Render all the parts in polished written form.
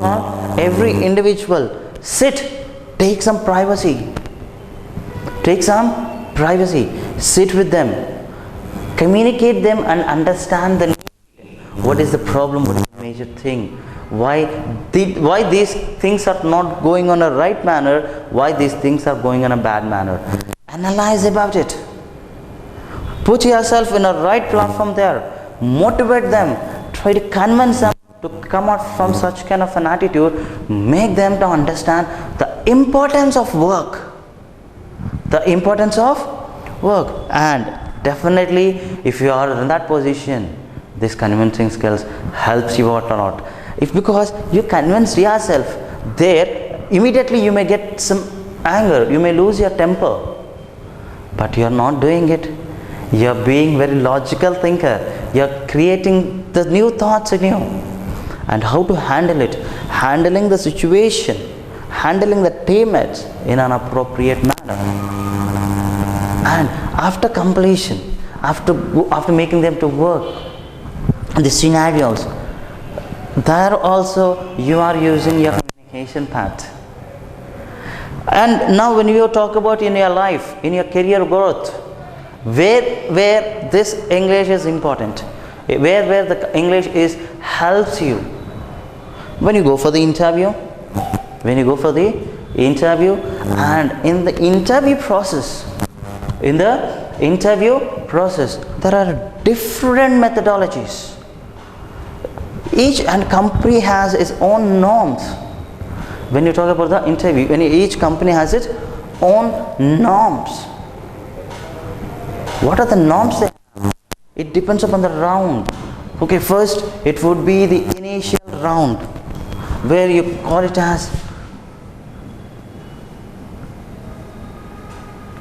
Every individual sit, take some privacy, sit with them, communicate them and understand the need. What is the problem, what is the major thing, why these things are not going on a right manner, why these things are going on a bad manner. Analyze about it, put yourself in a right platform there, motivate them, try to convince them to come out from such kind of an attitude, make them to understand the importance of work, and definitely if you are in that position, this convincing skills helps you out a lot. If because you convinced yourself there, immediately you may get some anger, you may lose your temper, but you are not doing it. You are being very logical thinker, you are creating the new thoughts in you. And how to handle it, handling the situation, handling the teammates in an appropriate manner. And after completion, after making them to work the scenarios, there also you are using your communication part. And now when you talk about in your life, in your career growth, where this English is important, where the English helps you. When you go for the interview, and in the interview process, there are different methodologies. Each and company has its own norms. When you talk about the interview, each company has its own norms. What are the norms there? It depends upon the round. Okay, first it would be the initial round, where you call it as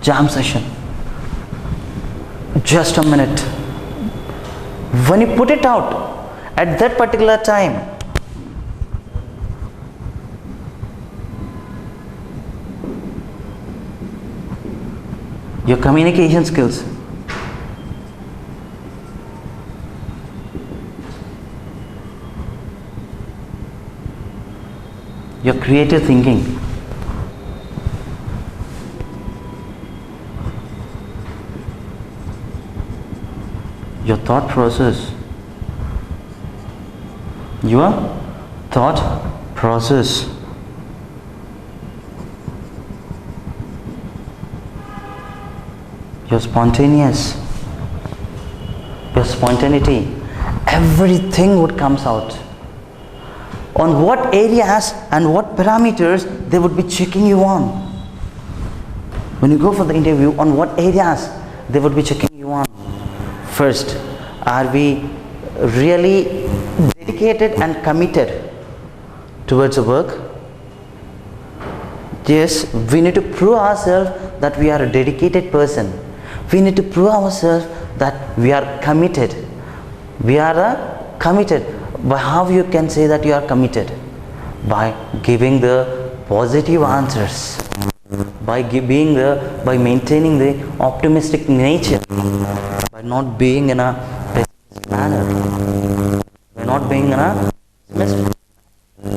jam session. Just a minute. When you put it out at that particular time, your communication skills, your creative thinking, your thought process, your spontaneity, everything would comes out. On what areas and what parameters they would be checking you on. When you go for the interview, on what areas they would be checking you on. First, are we really dedicated and committed towards the work? Yes, we need to prove ourselves that we are a dedicated person. We need to prove ourselves that we are committed. By how you can say that you are committed? By giving the positive answers, by maintaining the optimistic nature, by not being in a pessimist manner,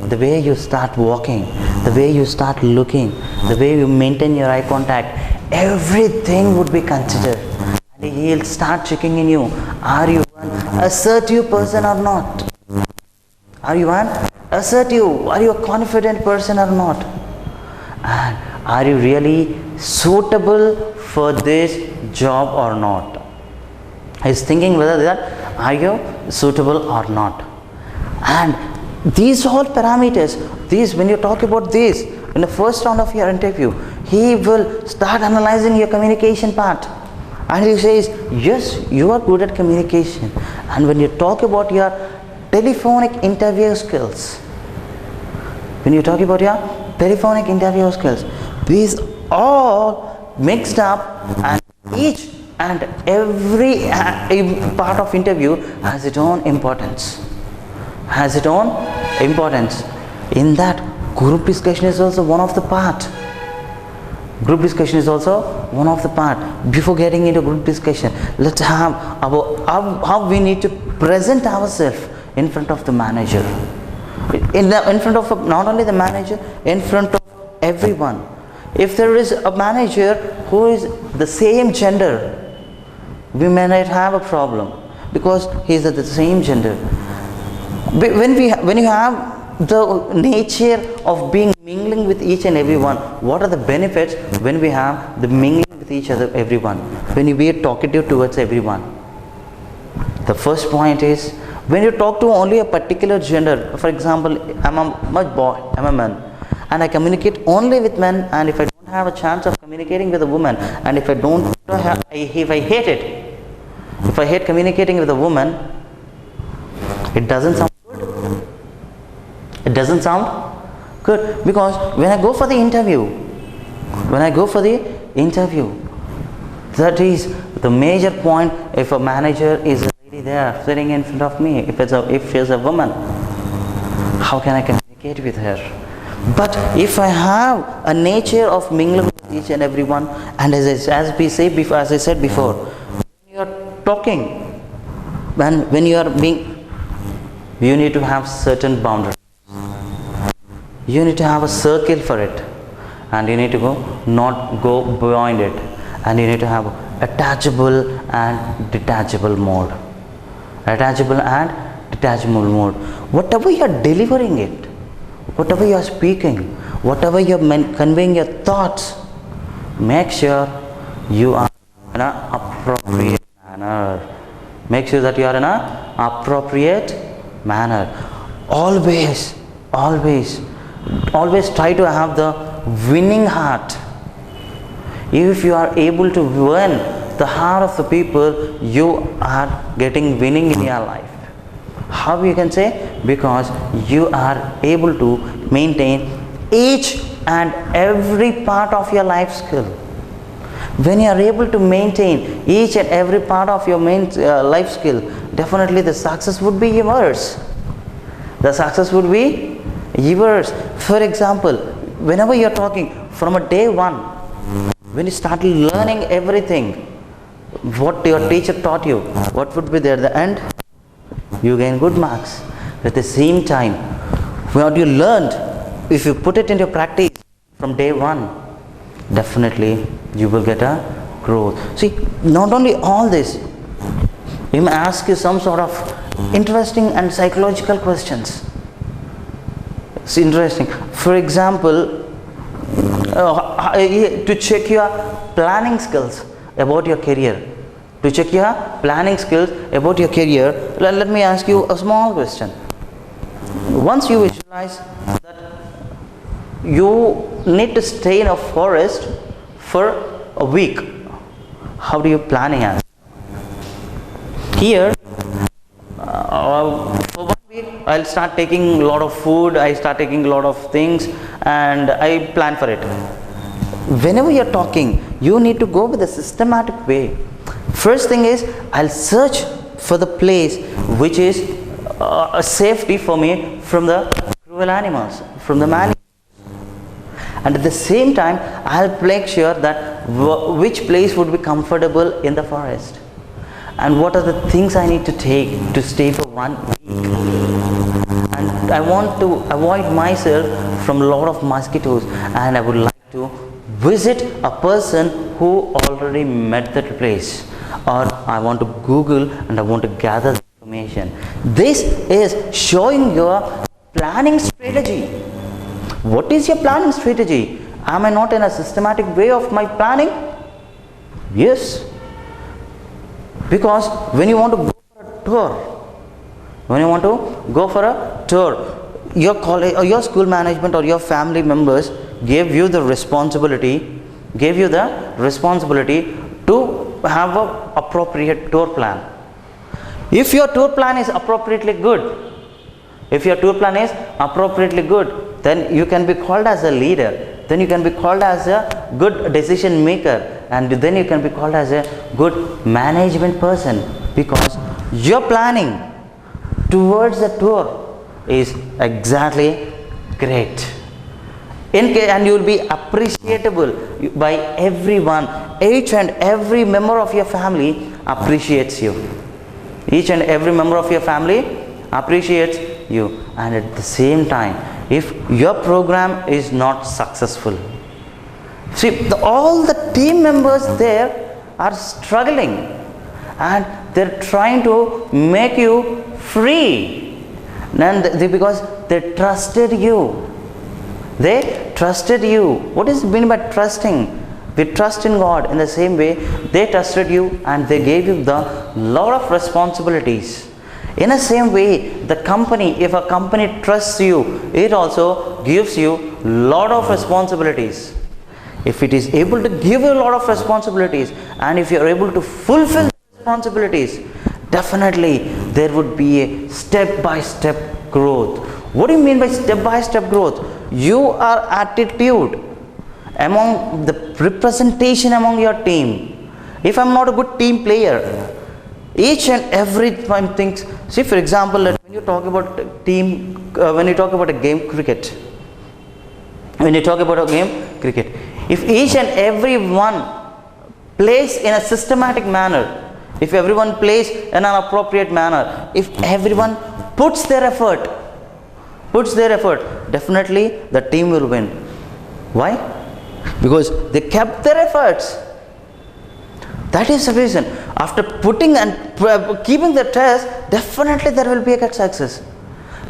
the way you start walking, the way you start looking, the way you maintain your eye contact, everything would be considered. And he'll start checking in you. Are you an assertive person or not? Are you a confident person or not? And are you really suitable for this job or not? He's thinking whether that are you suitable or not. And these all parameters, when you talk about this in the first round of your interview, he will start analyzing your communication part. And he says, yes, you are good at communication. And when you talk about your telephonic interview skills, these all mixed up, and each and every part of interview has its own importance. In that, group discussion is also one of the part. Before getting into group discussion, let's have how we need to present ourselves in front of the manager. in front of not only the manager, in front of everyone. If there is a manager who is the same gender, we may not have a problem because he is the same gender. When you have the nature of being mingling with each and everyone, what are the benefits when we have the mingling with each other, everyone, when you be talkative towards everyone? The first point is, when you talk to only a particular gender, for example, I'm a boy, I'm a man, and I communicate only with men, and if I don't have a chance of communicating with a woman, and if I hate it, if I hate communicating with a woman, it doesn't sound good. It doesn't sound good, because when I go for the interview, that is the major point. If a manager is a lady there sitting in front of me, if she's a woman, how can I communicate with her? But if I have a nature of mingling with each and everyone, and as I said before, when you are talking, when you are being, you need to have certain boundaries. You need to have a circle for it, and you need to not go beyond it, and you need to have attachable and detachable mode. Whatever you are delivering it, whatever you are speaking, whatever you are conveying your thoughts, make sure you are in an appropriate manner. Make sure that you are in an appropriate manner. Always try to have the winning heart. If you are able to win the heart of the people, you are getting winning in your life. How you can say? Because you are able to maintain each and every part of your life skill. When you are able to maintain each and every part of your life skill, definitely the success would be yours. The success would be yours. For example, whenever you are talking from a day one, when you start learning everything, what your teacher taught you, what would be there at the end? You gain good marks. At the same time, what you learned, if you put it into practice from day one, definitely you will get a growth. See, not only all this, he may ask you some sort of interesting and psychological questions. It's interesting. For example, to check your planning skills about your career. Let me ask you a small question. Once you visualize that you need to stay in a forest for a week, how do you planning it? Here, for 1 week, I'll start taking a lot of food, I start taking a lot of things, and I plan for it. Whenever you're talking, you need to go with a systematic way. First thing is, I'll search for the place which is a safety for me from the cruel animals, from the man. And at the same time, I'll make sure that which place would be comfortable in the forest, and what are the things I need to take to stay for 1 week. And I want to avoid myself from a lot of mosquitoes, and I would like to visit a person who already met that place, or I want to Google and I want to gather the information. This is showing your planning strategy. What is your planning strategy? Am I not in a systematic way of my planning? Yes. Because when you want to go for a tour, your college or your school management or your family members gave you the responsibility to have an appropriate tour plan. If your tour plan is appropriately good, then you can be called as a leader, then you can be called as a good decision maker, and then you can be called as a good management person, because your planning towards the tour is exactly great. And you will be appreciable by everyone. Each and every member of your family appreciates you. Each and every member of your family appreciates you, and at the same time, if your program is not successful, see, all the team members there are struggling and they're trying to make you free, and because they trusted you. They trusted you. What is meant by trusting? We trust in God. In the same way, they trusted you and they gave you the lot of responsibilities. In the same way, the company, if a company trusts you, it also gives you lot of responsibilities. If it is able to give you a lot of responsibilities, and if you are able to fulfill the responsibilities, definitely there would be a step-by-step growth. What do you mean by step-by-step growth? Your attitude among the representation among your team. If I'm not a good team player, each and every time things, see, for example, when you talk about team, when you talk about a game cricket, if each and every one plays in a systematic manner, if everyone plays in an appropriate manner, if everyone puts their effort, definitely the team will win. Why? Because they kept their efforts. That is the reason. After putting and keeping the test, definitely there will be a success.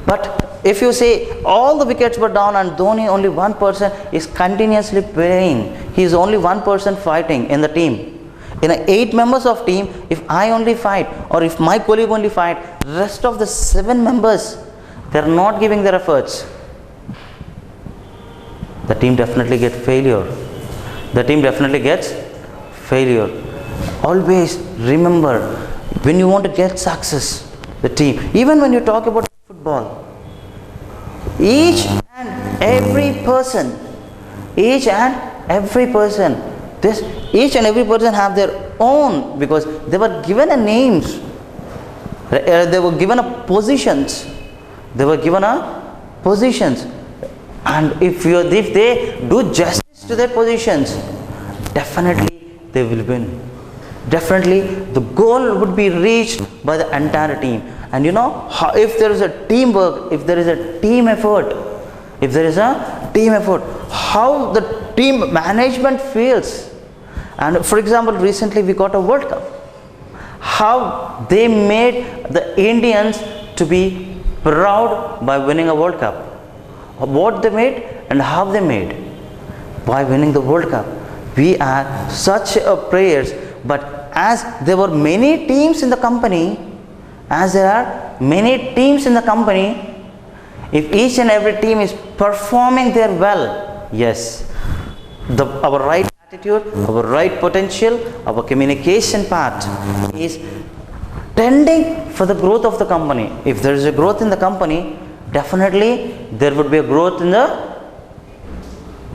But if you say all the wickets were down and only one person is continuously playing, he is only one person fighting in the team. In 8 members of team, if I only fight or if my colleague only fight, rest of the 7 members, they are not giving their efforts, the team definitely gets failure. Always remember, when you want to get success, the team, even when you talk about football, each and every person have their own, because they were given a names, they were given a positions, and if they do justice to their positions, definitely they will win. Definitely the goal would be reached by the entire team. And you know, if there is a teamwork, if there is a team effort, how the team management feels. And for example, recently we got a World Cup. How they made the Indians to be proud by winning a World Cup. What they made and how they made by winning the World Cup. We are such a prayers, but as there were many teams in the company, if each and every team is performing there well, yes, our right attitude, our right potential, our communication part is tending for the growth of the company. If there is a growth in the company, definitely there would be a growth in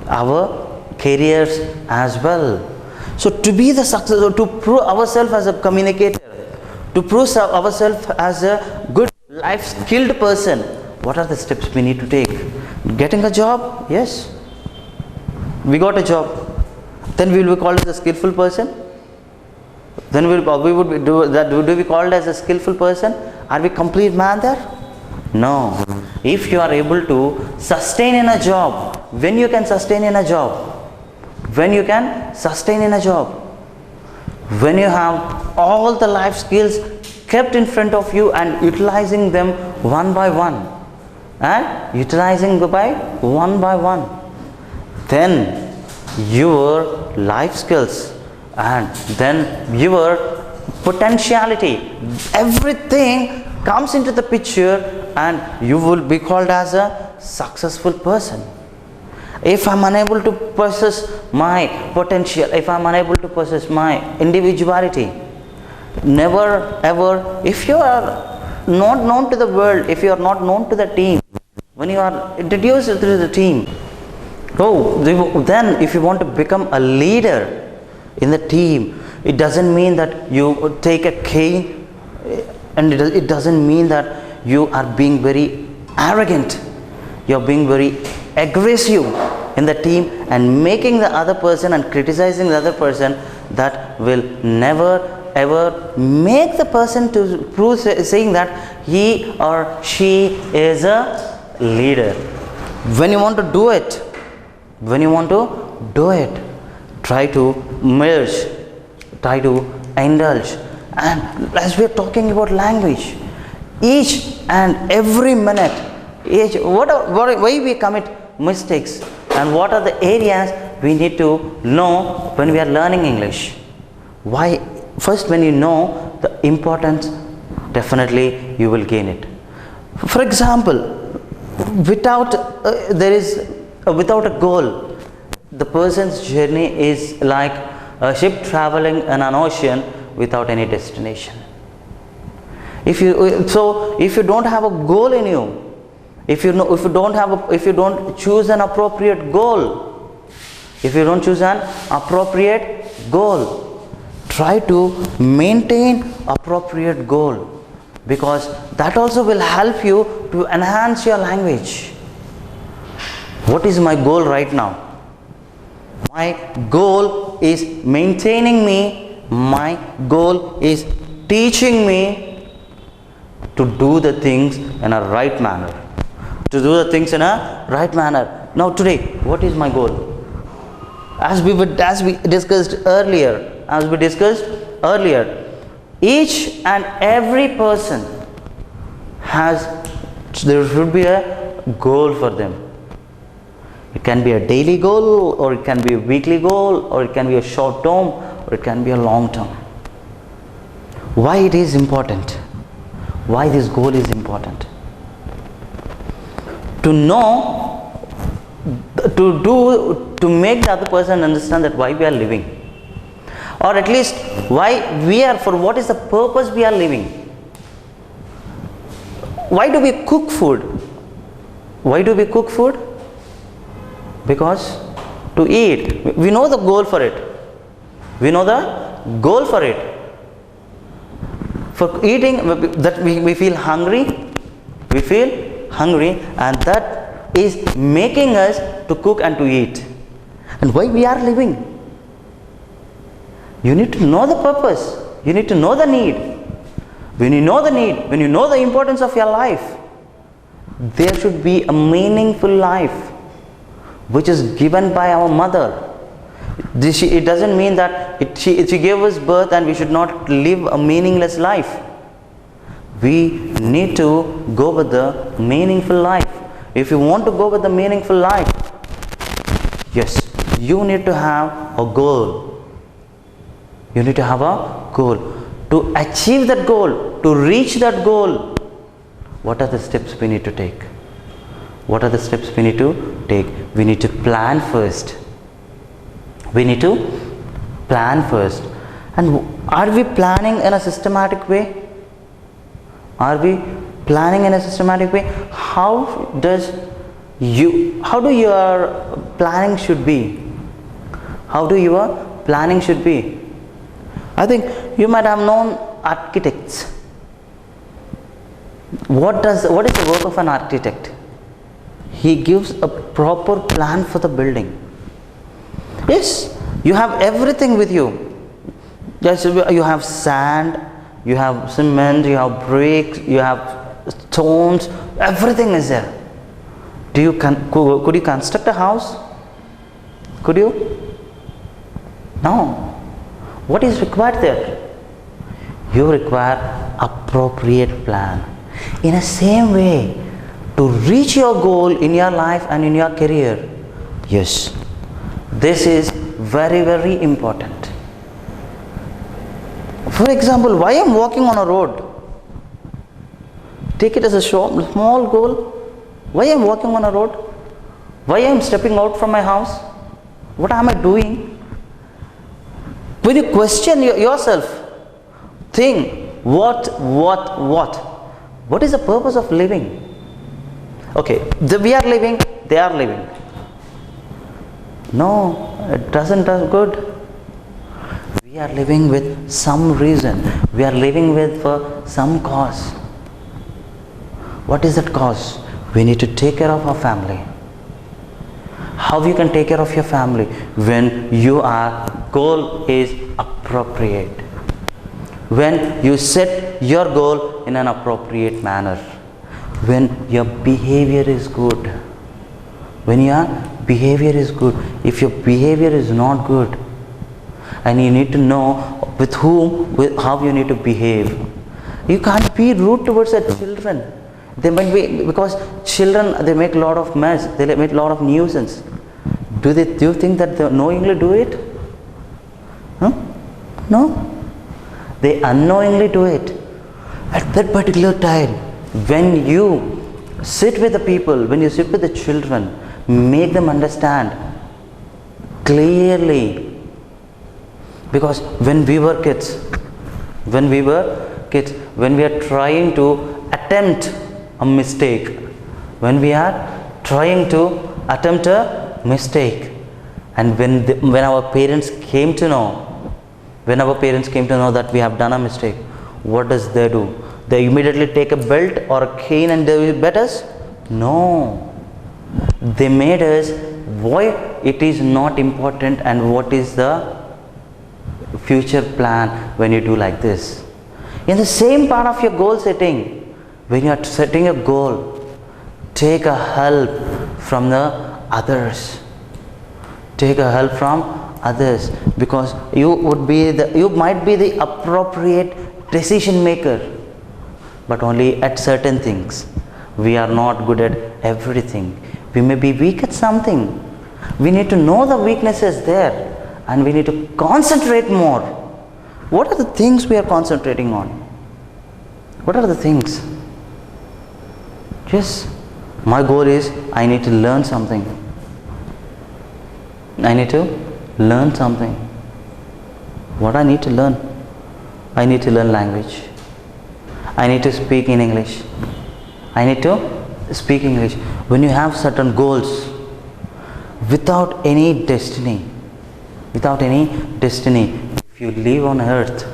our careers as well. So to be the success, or to prove ourselves as a communicator, to prove ourselves as a good life skilled person, what are the steps we need to take? Getting a job? Yes, we got a job. Then we will be called as a skillful person. Then do we called as a skillful person? Are we complete man there? No. If you are able to sustain in a job, when you can sustain in a job, when you have all the life skills kept in front of you and utilizing them one by one, then your life skills and then your potentiality, everything comes into the picture, and you will be called as a successful person. If I am unable to possess my potential, if I am unable to possess my individuality, never ever, if you are not known to the world, if you are not known to the team, when you are introduced to the team, then if you want to become a leader in the team, it doesn't mean that you take a cane, and it doesn't mean that you are being very arrogant. You are being very aggressive in the team and making the other person and criticizing the other person. That will never ever make the person to prove saying that he or she is a leader. When you want to do it, try to merge, try to indulge. And as we are talking about language, each and every minute, why we commit mistakes and what are the areas we need to know when we are learning English. Why? First, when you know the importance, definitely you will gain it. For example, without a goal, the person's journey is like a ship traveling in an ocean without any destination. If you don't have a goal in you, if you don't choose an appropriate goal, try to maintain appropriate goal, because that also will help you to enhance your language. What is my goal right now? My goal is maintaining me. My goal is teaching me to do the things in a right manner. Now today, what is my goal? As we discussed earlier, each and every person there should be a goal for them. It can be a daily goal, or it can be a weekly goal, or it can be a short term, or it can be a long term. Why it is important? Why this goal is important? To know, to make the other person understand that why we are living, or at least for what is the purpose we are living. Why do we cook food? Because to eat. We know the goal for it. For eating, that we feel hungry, and that is making us to cook and to eat. And why we are living? You need to know the purpose. You need to know the need. When you know the importance of your life, there should be a meaningful life which is given by our mother. It doesn't mean that she gave us birth and we should not live a meaningless life. We need to go with the meaningful life. If you want to go with the meaningful life, yes, you need to have a goal. To achieve that goal, to reach that goal, what are the steps we need to take? We need to plan first. And are we planning in a systematic way? How do your planning should be? I think you might have known architects. What is the work of an architect? He gives a proper plan for the building. Yes, you have everything with you. Yes, you have sand, you have cement, you have bricks, you have stones, everything is there. Could you construct a house? Could you? No. What is required there? You require appropriate plan. In the same way, to reach your goal in your life and in your career, yes, this is very, very important. For example, why I am walking on a road? Take it as a small goal. Why I am walking on a road? Why I am stepping out from my house? What am I doing? When you question yourself, think, what is the purpose of living? Okay, we are living, they are living. No, it doesn't do good. We are living with some reason. We are living with for some cause. What is that cause? We need to take care of our family. How you can take care of your family? When your goal is appropriate. when you set your goal in an appropriate manner, when your behavior is good. When your behavior is good. If your behavior is not good, and you need to know with whom, how you need to behave. You can't be rude towards the children. They might be, because children, they make a lot of mess, they make a lot of nuisance. Do you think that they knowingly do it? Huh? No. They unknowingly do it. At that particular time, when you sit with the people, when you sit with the children, make them understand clearly. Because when we were kids, when we are trying to attempt a mistake, when we are trying to attempt a mistake, and when our parents came to know, that we have done a mistake, what does they do? They immediately take a belt or a cane and they will beat us? No. They made us why it is not important and what is the future plan when you do like this. In the same part of your goal setting, when you are setting a goal, take a help from the others. Take a help from others, because you might be the appropriate decision maker, but only at certain things. We are not good at everything. We may be weak at something. We need to know the weaknesses there, and we need to concentrate more. What are the things we are concentrating on? What are the things? Yes, my goal is I need to learn something. I need to learn something. What I need to learn? I need to learn language. I need to speak in English. I need to speak English. When you have certain goals, without any destiny, if you live on earth,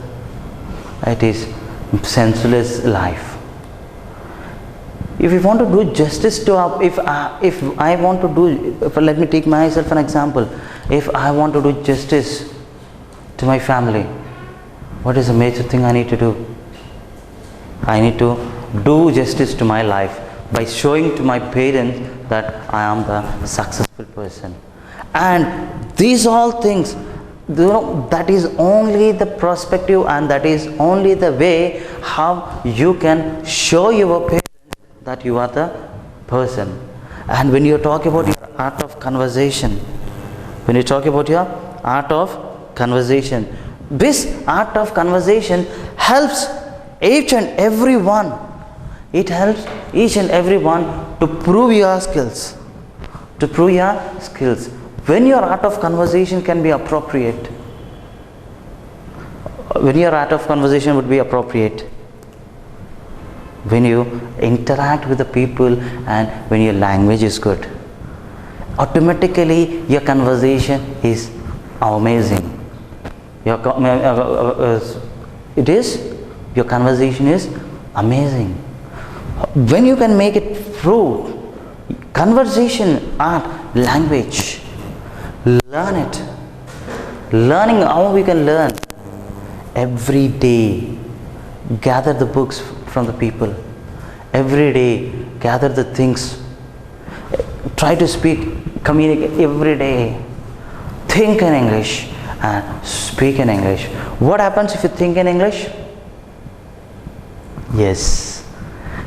it is senseless life. If you want to do justice to let me take myself an example. If I want to do justice to my family, what is the major thing I need to do? I need to do justice to my life by showing to my parents that I am the successful person. And these all things, that is only the perspective, and that is only the way how you can show your parents that you are the person. And when you talk about your art of conversation, this art of conversation helps each and every one. It helps each and every one to prove your skills. When your art of conversation can be appropriate, when your art of conversation would be appropriate, when you interact with the people and when your language is good, automatically your conversation is amazing. Your conversation is amazing. When you can make it through conversation, art, language, learn it. Learning, how we can learn? Every day, gather the books from the people. Every day, gather the things. Try to speak, communicate every day. Think in English and speak in English. What happens if you think in English? Yes,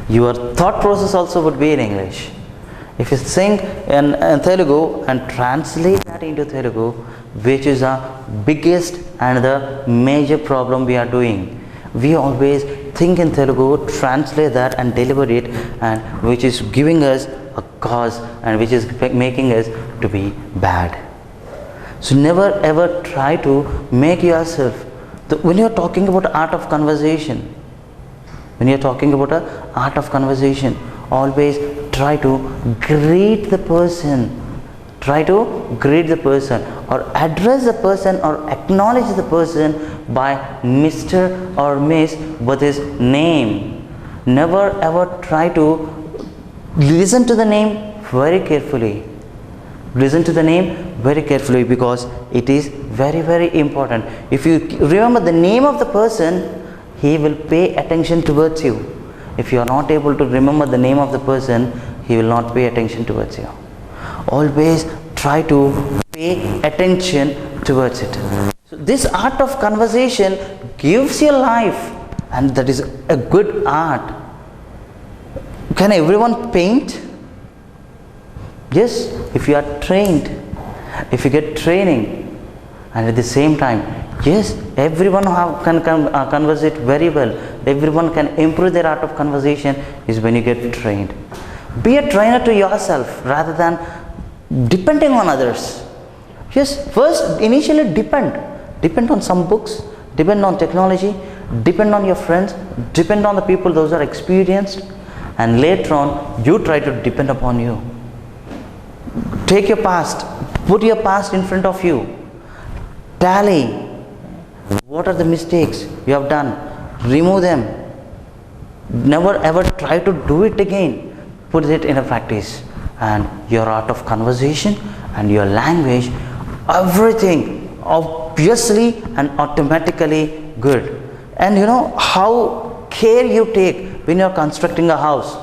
your thought process also would be in English. If you think in Telugu and translate that into Telugu, which is the biggest and the major problem we are doing. We always think in Telugu, translate that and deliver it, and which is giving us a cause and which is making us to be bad. So never ever try to make yourself, when you are talking about art of conversation, always try to greet the person. Or address the person or acknowledge the person by Mr. or Miss with his name. Never ever try to listen to the name very carefully. Because it is very, very important. If you remember the name of the person, he will pay attention towards you. If you are not able to remember the name of the person, he will not pay attention towards you. Always try to pay attention towards it. So this art of conversation gives you life, and that is a good art. Can everyone paint? Yes, if you are trained, if you get training, and at the same time, yes, everyone can conversate very well. Everyone can improve their art of conversation is when you get trained. Be a trainer to yourself rather than depending on others. Yes, first initially depend on some books, depend on technology, depend on your friends, depend on the people those are experienced, and later on you try to depend upon you. Take your past, put your past in front of you, tally what are the mistakes you have done, remove them, never ever try to do it again, put it in a practice, and your art of conversation and your language, everything obviously and automatically good. And you know how care you take when you are constructing a house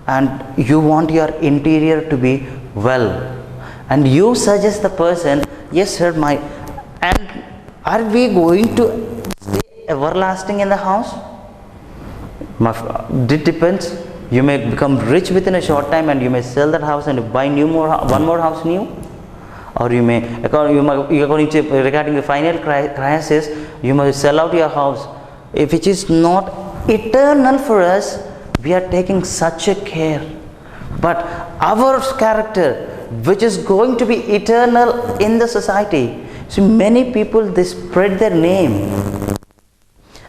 and you want your interior to be well, and you suggest the person, yes sir, and are we going to stay everlasting in the house? It depends. You may become rich within a short time and you may sell that house and buy one more house new, or you may according to regarding the final crisis, you must sell out your house. If it is not eternal for us, we are taking such a care. But our character, which is going to be eternal in the society, so many people, they spread their name,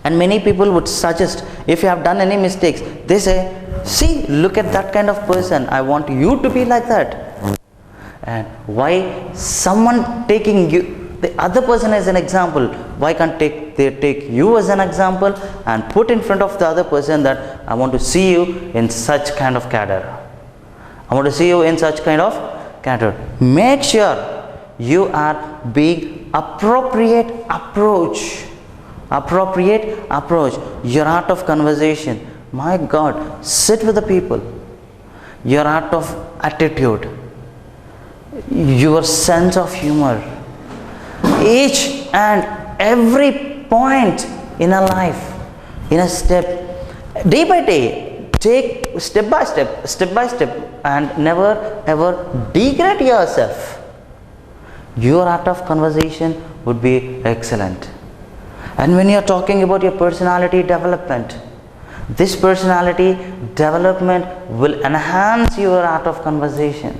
and many people would suggest, if you have done any mistakes, they say, see, look at that kind of person, I want you to be like that. And why someone taking you, the other person as an example, why can't they take you as an example and put in front of the other person that I want to see you in such kind of cadre, I want to see you in such kind of cadre. Make sure you are being appropriate approach, your art of conversation. My God, sit with the people, your art of attitude, your sense of humor, each and every point in a life, in a step, day by day, take step by step, and never ever degrade yourself. Your art of conversation would be excellent. And when you are talking about your personality development, this personality development will enhance your art of conversation.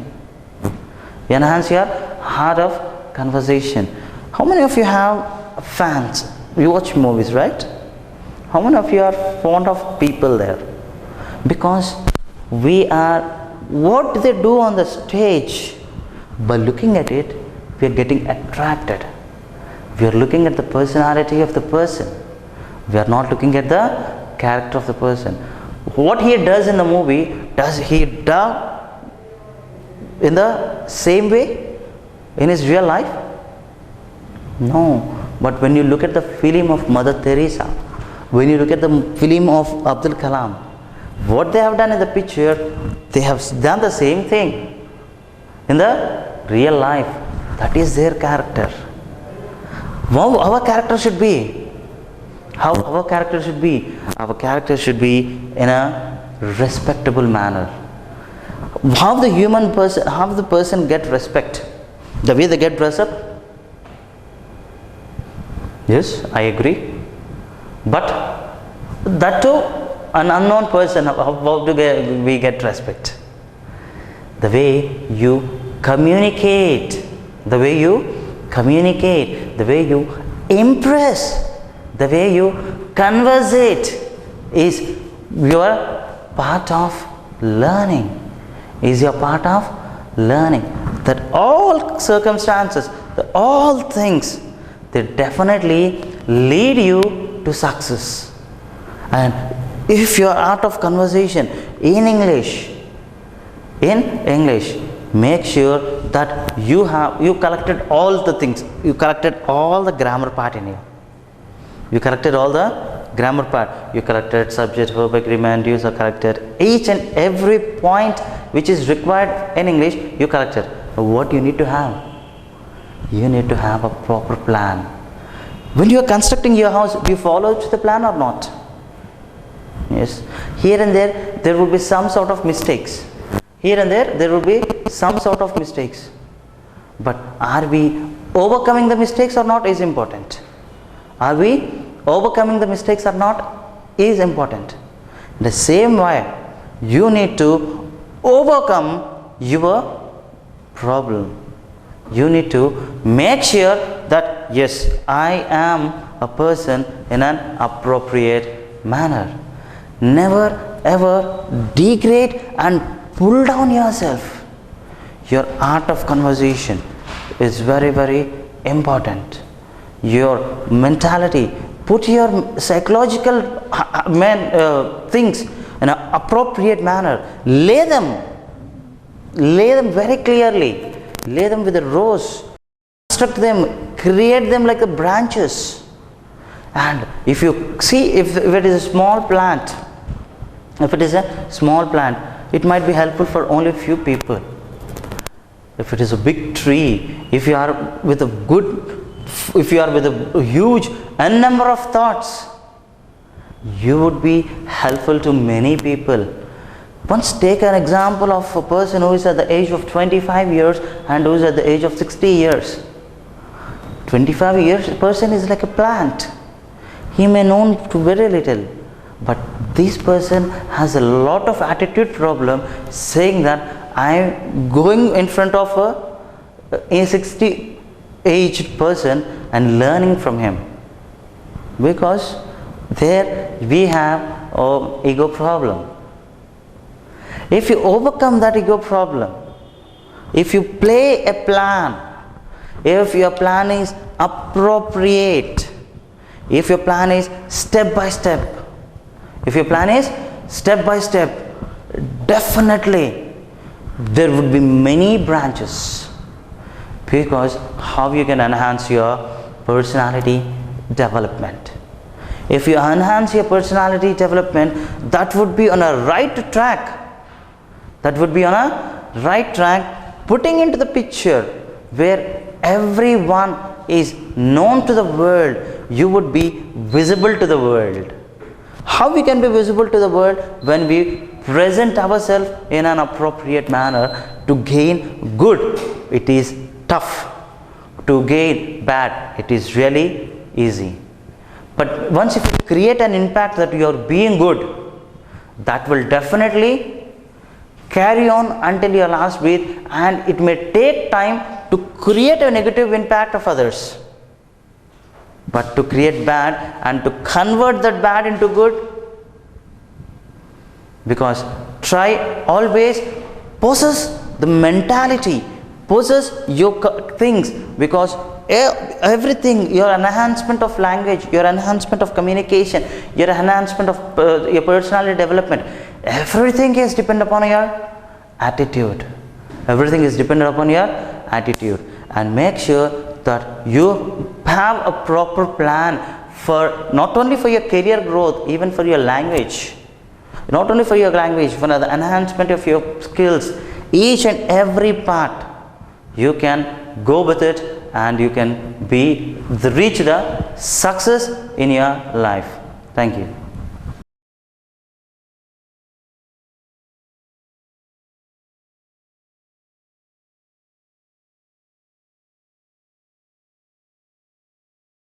Enhance your art of conversation. How many of you have fans? You watch movies, right? How many of you are fond of people there? Because what they do on the stage, by looking at it, we are getting attracted. We are looking at the personality of the person. We are not looking at the character of the person. What he does in the movie, does he do in the same way in his real life? No. But when you look at the film of Mother Teresa, when you look at the film of Abdul Kalam, what they have done in the picture, they have done the same thing in the real life. That is their character. How our character should be? How our character should be? Our character should be in a respectable manner. How the person get respect? The way they get dressed up? Yes, I agree. But that too, an unknown person, how do we get respect? The way you communicate, the way you impress, the way you conversate is your part of learning. That all circumstances, all things, they definitely lead you to success. And if your art of conversation in English, make sure that you collected all the things, you collected all the grammar part in you, you collected all the grammar part, you collected subject, verb, agreement, use are collected. Each and every point which is required in English, you collected. What you need to have? You need to have a proper plan. When you are constructing your house, do you follow the plan or not? Yes. Here and there will be some sort of mistakes. Here and there will be some sort of mistakes. But are we overcoming the mistakes or not is important. Are we overcoming the mistakes or not is important. The same way, you need to overcome your problem. You need to make sure that yes, I am a person in an appropriate manner. Never ever degrade and pull down yourself. Your art of conversation is very, very important. Your mentality, put your psychological things in an appropriate manner. Lay them very clearly. Lay them with the rows. Construct them, create them like the branches. And if you see, if it is a small plant, it might be helpful for only few people. If it is a big tree, if you are with a huge number of thoughts, you would be helpful to many people. Once take an example of a person who is at the age of 25 years and who is at the age of 60 years. 25 years person is like a plant. He may know to very little, but this person has a lot of attitude problem, saying that I am going in front of a 60 aged person and learning from him, because there we have an ego problem. If you overcome that ego problem, if you play a plan, if your plan is appropriate, if your plan is step by step, definitely there would be many branches. Because how you can enhance your personality development. If you enhance your personality development, that would be on a right track. Putting into the picture where everyone is known to the world, you would be visible to the world. How we can be visible to the world? When we present ourselves in an appropriate manner. To gain good, it is tough. To gain bad, it is really easy. But once if you create an impact that you are being good, that will definitely carry on until your last breath, and it may take time to create a negative impact of others. But to create bad and to convert that bad into good, because try always possess the mentality, possess your things, because everything, your enhancement of language, your enhancement of communication, your enhancement of your personality development, everything is dependent upon your attitude. Everything is dependent upon your attitude. And make sure that you have a proper plan for not only for your career growth, even for your language. Not only for your language, for the enhancement of your skills. Each and every part you can go with it, and you can reach the success in your life. Thank you.